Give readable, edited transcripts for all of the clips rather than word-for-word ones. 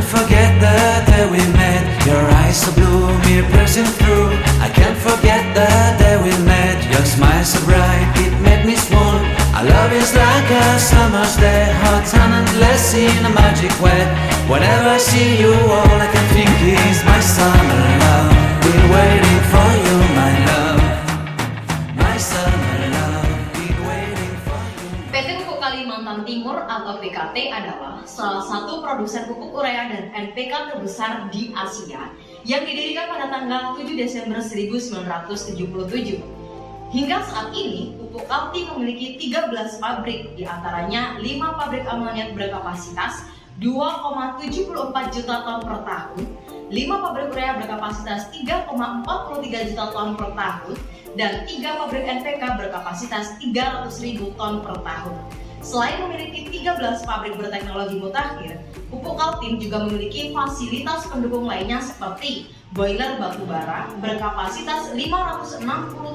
forget the day we met. Your eyes so blue, me piercing through. I can't forget the day we met. Your smile so bright, it made me swoon. Our love is like a summer's day, hot and endless in a magic way. Whenever I see you, all I can think is my summer love. Been waiting for you, my love. My summer love, been waiting for you. PT Pupuk Kalimantan Timur atau PKT adalah salah satu produsen pupuk urea dan NPK terbesar di Asia yang didirikan pada tanggal 7 Desember 1977. Hingga saat ini, Pupuk Kaltim memiliki 13 pabrik, diantaranya 5 pabrik amoniak berkapasitas 2,74 juta ton per tahun, 5 pabrik urea berkapasitas 3,43 juta ton per tahun, dan 3 pabrik NPK berkapasitas 300.000 ton per tahun. Selain memiliki 13 pabrik berteknologi mutakhir, Pupuk Kaltim juga memiliki fasilitas pendukung lainnya seperti boiler batu bara berkapasitas 560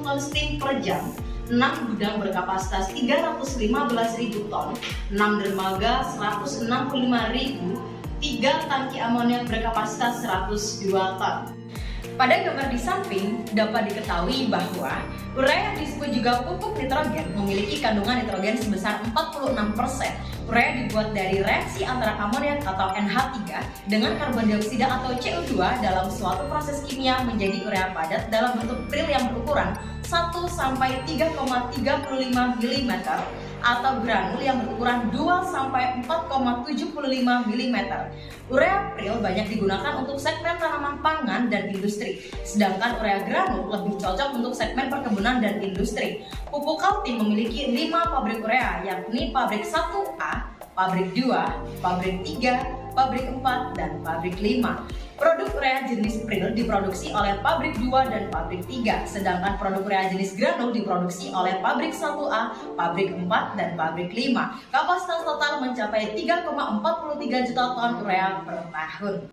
ton steam per jam, 6 gudang berkapasitas 315.000 ton, 6 dermaga 165.000, 3 tangki amoniak berkapasitas 102 ton. Pada gambar di samping dapat diketahui bahwa urea yang disebut juga pupuk nitrogen memiliki kandungan nitrogen sebesar 46%. Urea dibuat dari reaksi antara amoniak atau NH3 dengan karbon dioksida atau CO2 dalam suatu proses kimia menjadi urea padat dalam bentuk pril yang berukuran 1-3,35 mm atau granul yang berukuran 2-4,75 mm. Urea pril banyak digunakan untuk segmen tanaman pangan dan industri, sedangkan urea granul lebih cocok untuk segmen perkebunan dan industri. Pupuk Kaltim memiliki 5 pabrik urea, yakni pabrik 1A, pabrik 2, pabrik 3, pabrik 4, dan pabrik 5. Produk urea jenis pril diproduksi oleh pabrik 2 dan pabrik 3, sedangkan produk urea jenis granul diproduksi oleh pabrik 1A, pabrik 4, dan pabrik 5. Kapasitas total mencapai 3,43 juta ton urea per tahun.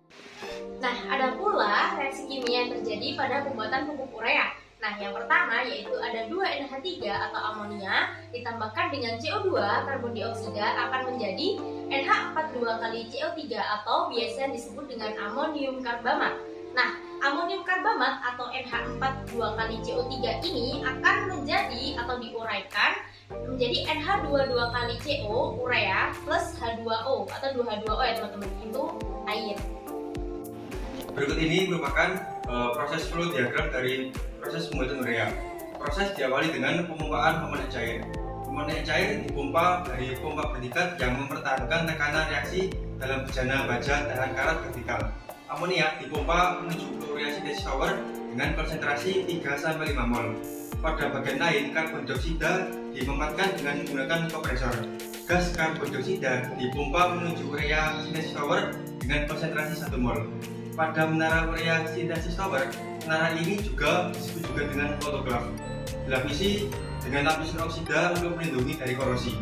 Nah, ada pula reaksi kimia yang terjadi pada pembuatan pupuk urea. Nah, yang pertama yaitu ada 2NH3 atau amonia ditambahkan dengan CO2, karbon dioksida akan menjadi NH42 kali CO3 atau biasa disebut dengan amonium karbamat. Nah, amonium karbamat atau NH42 kali CO3 ini akan menjadi atau diuraikan menjadi NH22 kali CO urea plus H2O atau 2H2O ya teman-teman, itu air. Berikut ini merupakan proses flow diagram dari proses pembuatan urea. Proses diawali dengan pemumpaan amoniak cair. Amoniak cair dipompa dari pompa vertikal yang mempertahankan tekanan reaksi dalam bejana baja tahan karat vertikal. Amoniak dipompa menuju urea sintesis tower dengan konsentrasi 3-5 mol. Pada bagian lain, karbon dioksida dimematkan dengan menggunakan kompresor. Gas karbon dioksida dipompa menuju urea sintesis tower dengan konsentrasi 1 mol. Pada menara urea sintesis tower, menara ini juga disebut juga dengan autoclave. Dilapisi dengan lapisan oksida untuk melindungi dari korosi.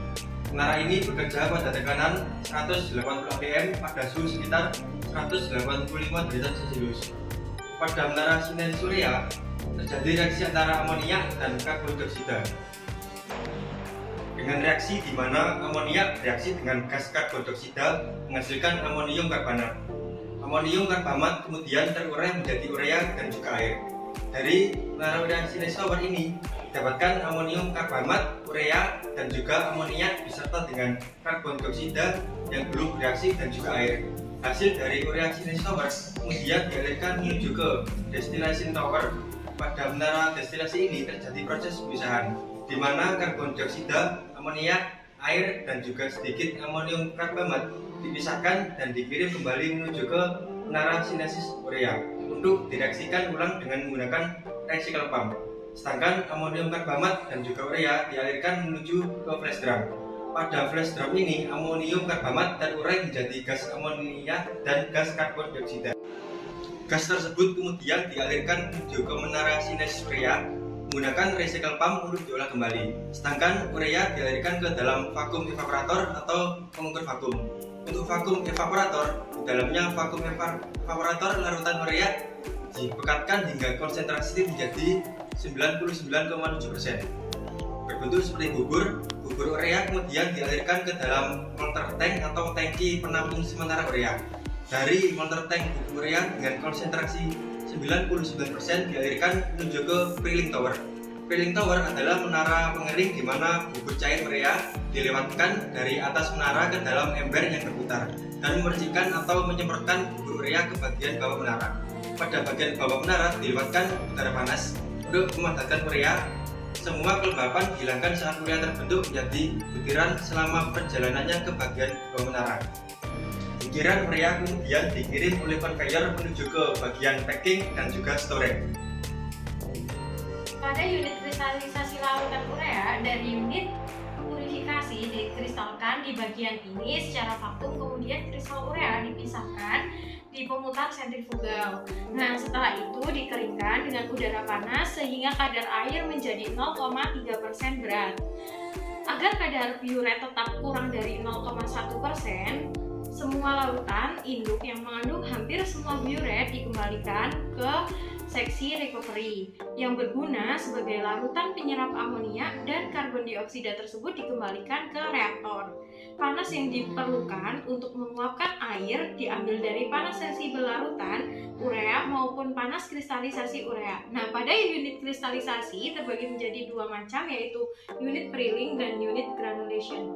Menara ini bekerja pada tekanan 180 atm pada suhu sekitar 185 derajat Celcius. Pada menara sintesis urea, terjadi reaksi antara amoniak dan karbon dioksida. Dengan reaksi di mana amoniak bereaksi dengan gas karbon dioksida menghasilkan amonium karbanat. Amonium karbamat kemudian terurai menjadi urea dan juga air. Dari menara urea sintesis tower ini didapatkan amonium karbamat, urea, dan juga amoniak beserta dengan karbon dioksida yang belum bereaksi dan juga air. Hasil dari urea sintesis tower kemudian dialirkan menuju ke distillation tower. Pada menara destilasi ini terjadi proses pemisahan, di mana karbon dioksida, amoniak, air, dan juga sedikit amonium karbamat dipisahkan dan dikirim kembali menuju ke menara sintesis urea untuk direaksikan ulang dengan menggunakan recycle pump. Sedangkan amonium karbamat dan juga urea dialirkan menuju ke flash drum. Pada flash drum ini, amonium karbamat terurai menjadi gas amonia dan gas karbon dioksida. Gas tersebut kemudian dialirkan menuju ke menara sintesis urea menggunakan recycle pump untuk diolah kembali. Sedangkan urea dialirkan ke dalam vakum evaporator atau pengukur vakum. Untuk vakum evaporator, di dalamnya vakum evaporator larutan urea dipekatkan hingga konsentrasi menjadi 99,7%. Berbentuk seperti bubur urea kemudian dialirkan ke dalam filter tank atau tangki penampung sementara urea. dari motor tank pupuk urea dengan konsentrasi 99% dialirkan menuju ke Preling Tower. Preling Tower adalah menara pengering di mana bubuk cair urea dilewatkan dari atas menara ke dalam ember yang berputar dan memercikan atau menyemprotkan bubuk urea ke bagian bawah menara. Pada bagian bawah menara dilewatkan udara panas untuk memadatkan urea. Semua kelembapan dihilangkan saat urea terbentuk menjadi butiran selama perjalanannya ke bagian bawah menara. Butiran urea kemudian dikirim oleh konveyor menuju ke bagian packing dan juga storage. Pada unit kristalisasi larutan urea dari unit purifikasi dikristalkan di bagian ini secara vakum, kemudian kristal urea dipisahkan di pemutar sentrifugal. Nah, setelah itu dikeringkan dengan udara panas sehingga kadar air menjadi 0,3% berat. Agar kadar biuret tetap kurang dari 0,1%, semua larutan induk yang mengandung hampir semua biuret dikembalikan ke seksi recovery yang berguna sebagai larutan penyerap amonia, dan karbon dioksida tersebut dikembalikan ke reaktor. Panas yang diperlukan untuk menguapkan air diambil dari panas sensibel larutan urea maupun panas kristalisasi urea. Nah, pada unit kristalisasi terbagi menjadi dua macam, yaitu unit Preling dan unit granulation.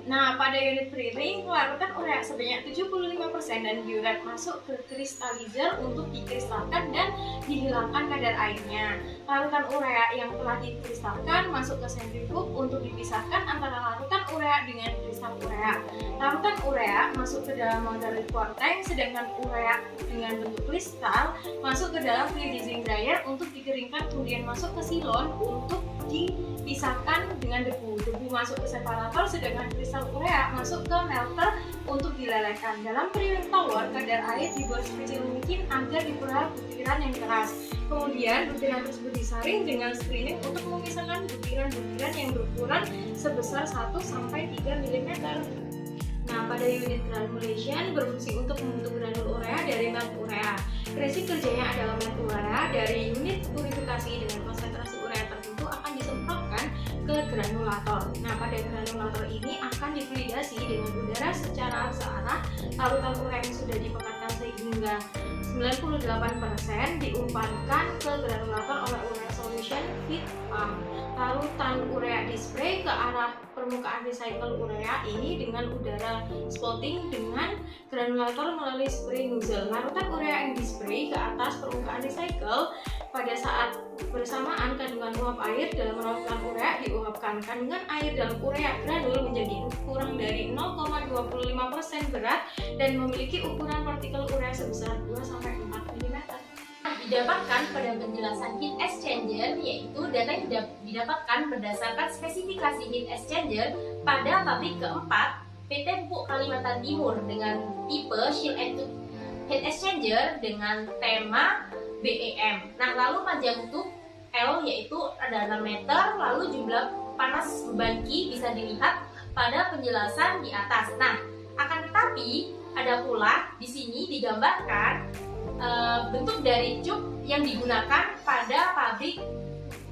Nah, pada unit Preling, larutan urea sebanyak 75% dan biuret masuk ke kristalizer untuk dikristalkan dan dihilangkan kadar airnya. Larutan urea yang telah dikristalkan masuk ke sentrifug untuk dipisahkan antara larutan urea dengan kristal urea. Larutan urea masuk ke dalam motor liquor tank, sedangkan urea dengan bentuk kristal masuk ke dalam freezing dryer untuk dikeringkan, kemudian masuk ke silon untuk dipisahkan dengan debu. Debu masuk ke separator, sedangkan kristal urea masuk ke melter untuk dilelehkan. Dalam Preling Tower, kadar air dibuat sekecil mungkin agar diperoleh butiran yang keras. Kemudian butiran tersebut disaring dengan screening untuk memisahkan butiran-butiran yang berukuran sebesar 1-3 mm. Nah, pada unit granulation berfungsi untuk membentuk granul urea dari melt urea. Prinsip kerjanya adalah melt urea dari unit purifikasi dengan konsentrasi urea tertentu akan disemprotkan ke granulator. Nah, pada granulator ini akan difluidasi dengan udara secara searah. Larutan urea yang sudah dipekatkan sehingga 98% diumpankan ke granulator oleh urea solution feed pump. Larutan urea dispray ke arah permukaan recycle urea ini dengan udara spotting dengan granulator melalui spray nozzle. Larutan urea yang dispray ke atas permukaan recycle pada saat bersamaan kandungan uap air dalam larutan urea diuapkan. Kandungan air dalam urea granul menjadi kurang dari 0,25% berat dan memiliki ukuran partikel urea sebesar 2-4 mm. Didapatkan pada penjelasan heat exchanger, yaitu data yang didapatkan berdasarkan spesifikasi heat exchanger pada pabrik keempat PT Pupuk Kalimantan Timur dengan tipe shield and tube heat exchanger dengan tema BEM. Nah, lalu panjang tube L yaitu ada 6 meter, lalu jumlah panas beban Q bisa dilihat pada penjelasan di atas. Nah, akan tetapi ada pula di sini digambarkan bentuk dari cup yang digunakan pada pabrik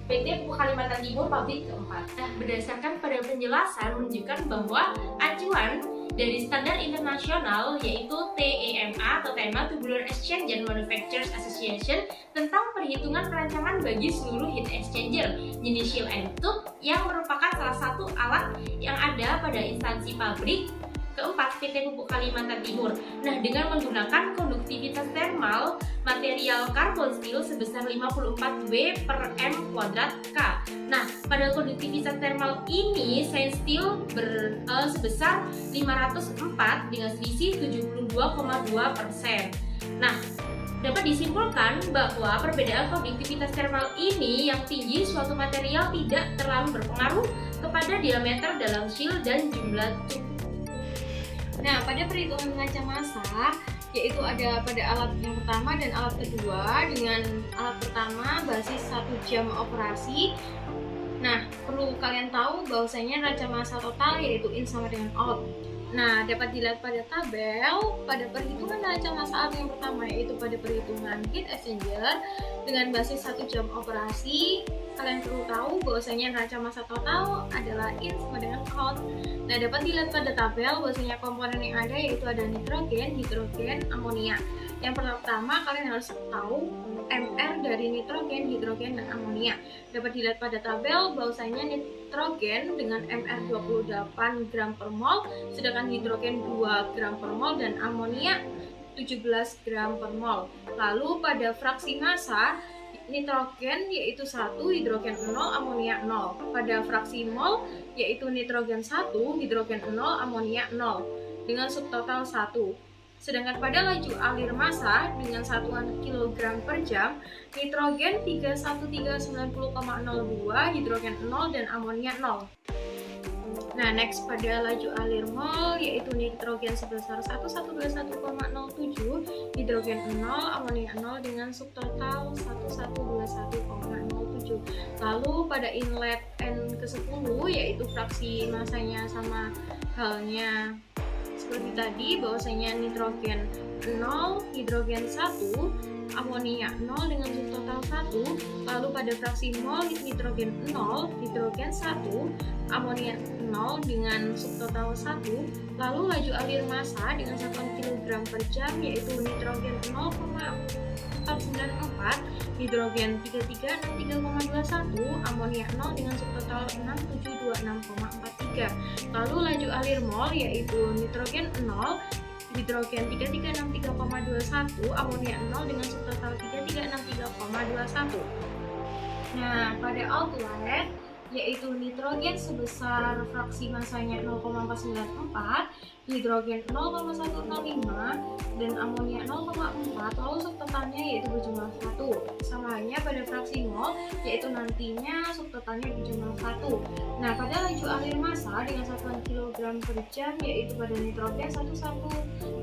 PT Pupuk Kalimantan Timur pabrik keempat. Nah, berdasarkan pada penjelasan menunjukkan bahwa acuan dari standar internasional yaitu TEMA atau Tema Tubular Exchange and Manufacturers Association tentang perhitungan perancangan bagi seluruh heat exchanger jenis shield and tube yang merupakan salah satu alat yang ada pada instansi pabrik keempat PT Pupuk Kalimantan Timur. Nah, dengan menggunakan konduktivitas termal material karbon steel sebesar 54 W/m²K. Nah, pada konduktivitas termal ini stainless steel sebesar 504 dengan selisih 72,2%. Nah, dapat disimpulkan bahwa perbedaan konduktivitas termal ini yang tinggi suatu material tidak terlalu berpengaruh kepada diameter dalam shield dan jumlah tube. Nah, pada perhitungan mengancam massa, yaitu ada pada alat yang pertama dan alat kedua. Dengan alat pertama basis 1 jam operasi. Nah, perlu kalian tahu bahwasanya rancang massa total yaitu in sama dengan out. Nah, dapat dilihat pada tabel pada perhitungan neraca masa yang pertama, yaitu pada perhitungan heat exchanger dengan basis 1 jam operasi. Kalian perlu tahu bahwasanya neraca masa total adalah in sama dengan out. Nah, dapat dilihat pada tabel bahwasanya komponen yang ada yaitu ada nitrogen, hidrogen, amonia. Yang pertama kalian harus tahu MR dari nitrogen, hidrogen, dan amonia. Dapat dilihat pada tabel bahwasanya nitrogen dengan MR 28 gram per mol, sedangkan hidrogen 2 gram per mol, dan amonia 17 gram per mol. Lalu pada fraksi massa, nitrogen yaitu 1, hidrogen 0, amonia 0. Pada fraksi mol yaitu nitrogen 1, hidrogen 0, amonia 0 dengan subtotal 1. Sedangkan pada laju alir massa dengan satuan kilogram per jam, nitrogen 31390,02, hidrogen 0, dan amonia 0. Nah, next pada laju alir mol yaitu nitrogen sebesar 1121,07, hidrogen 0, amonia 0 dengan subtotal 1121,07. Lalu pada inlet N ke-10 yaitu fraksi massanya sama halnya seperti tadi bahwasanya nitrogen 0, hidrogen 1, amonia 0 dengan subtotal 1. Lalu pada fraksi mol nitrogen 0, hidrogen 1, amonia 0 dengan subtotal 1. Lalu laju alir massa dengan satuan kilogram per jam yaitu nitrogen 0,494, hidrogen 3363,21, amonia 0 dengan subtotal 6726,43. Lalu laju alir mol yaitu nitrogen 0, hidrogen 3363,21, amonia 0 dengan subtotal 3363,21. Nah, pada outlet yaitu nitrogen sebesar fraksi massanya 0,494, hidrogen 0,105, dan amonia 0,4, lalu subtotalnya yaitu berjumlah 1. Sama halnya pada fraksi mol, yaitu nantinya subtotalnya berjumlah 1. Nah, pada laju alir massa dengan satuan kilogram per jam yaitu pada nitrogen 11834,06,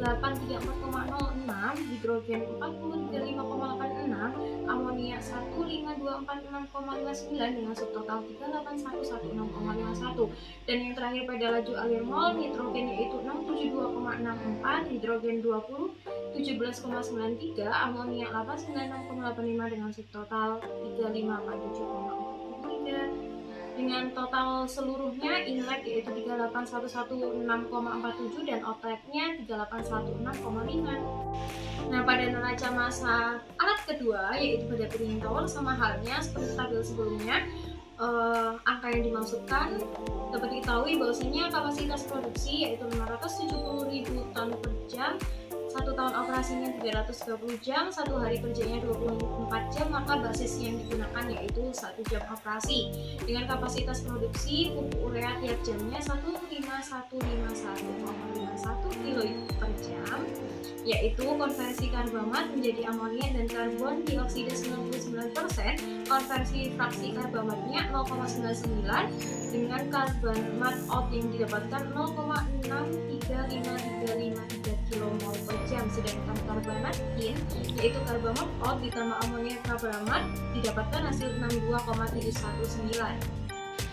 hidrogen 4035,86, amonia 15246,59 dengan subtotal 38116,51. Dan yang terakhir pada laju alir mol, nitrogen yaitu 672,64, hidrogen 20 17,93, amonia 896,85 dengan subtotal 3547,43. Dengan total seluruhnya inlet yaitu 38116,47 dan outletnya 3816,5. Nah, pada neraca massa alat kedua yaitu pada piring tower sama halnya seperti tabel sebelumnya. Angka yang dimaksudkan dapat diketahui bahwasanya kapasitas produksi yaitu 570.000 ton per jam, 1 tahun operasinya 330 jam, 1 hari kerjanya 24 jam, maka basis yang digunakan yaitu 1 jam operasi. Dengan kapasitas produksi pupuk urea tiap jamnya 15151,51 kilo per jam, yaitu konversi karbamat menjadi amonia dan karbon dioksida 99%, konversi fraksi karbamatnya 0,99 dengan karbamat out yang didapatkan 0,635353 kmol per jam, sedangkan karbanat in yaitu karbamat out ditambah amonia karbamat didapatkan hasil 62,719.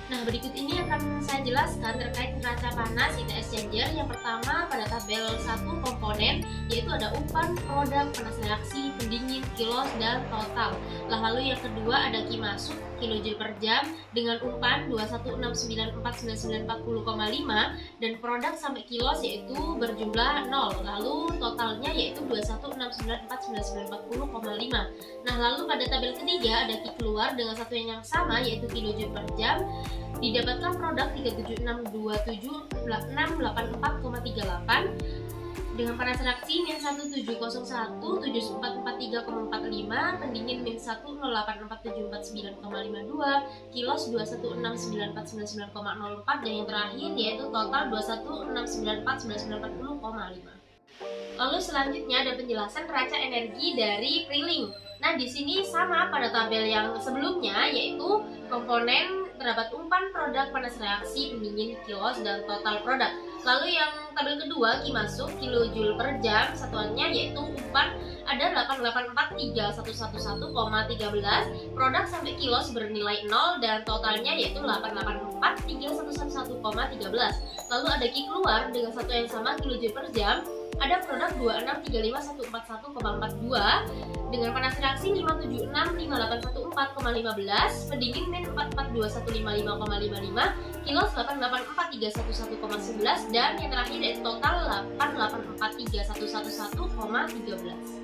Nah, berikut ini akan saya jelaskan terkait neraca panas heat exchanger. Yang pertama pada tabel 1 komponen yaitu ada umpan, produk, panas reaksi, pendingin, kilos, dan total. Lalu yang kedua ada Ki masuk kilojoule per jam dengan umpan 216949940,5 dan produk sampai kilos yaitu berjumlah 0. Lalu totalnya yaitu 216949940,5. Nah, lalu pada tabel ketiga ada Ki keluar dengan satuan yang sama yaitu kilojoule per jam. Didapatkan produk 3762768,38 dengan panas reaksi min 17017443,45, pendingin min 1084749,52, kilos 2169499,04 dan yang terakhir yaitu total 216949940,5. Lalu selanjutnya ada penjelasan neraca energi dari Prilink. Nah, di sini sama pada tabel yang sebelumnya yaitu komponen terdapat umpan, produk, panas reaksi, pendingin, kilos, dan total produk. Lalu yang tabel kedua Ki masuk kilojoule per jam, satuannya yaitu umpan ada 8843111,13, produk sampai kilos bernilai 0 dan totalnya yaitu 8843111,13. Lalu ada Ki keluar dengan satu yang sama kilojoule per jam, ada produk 2635141,42 dengan panas reaksi 5765814,15, pendingin min 4421555,55, kilos 8843111,11 dan yang terakhir yaitu total 8843111,13.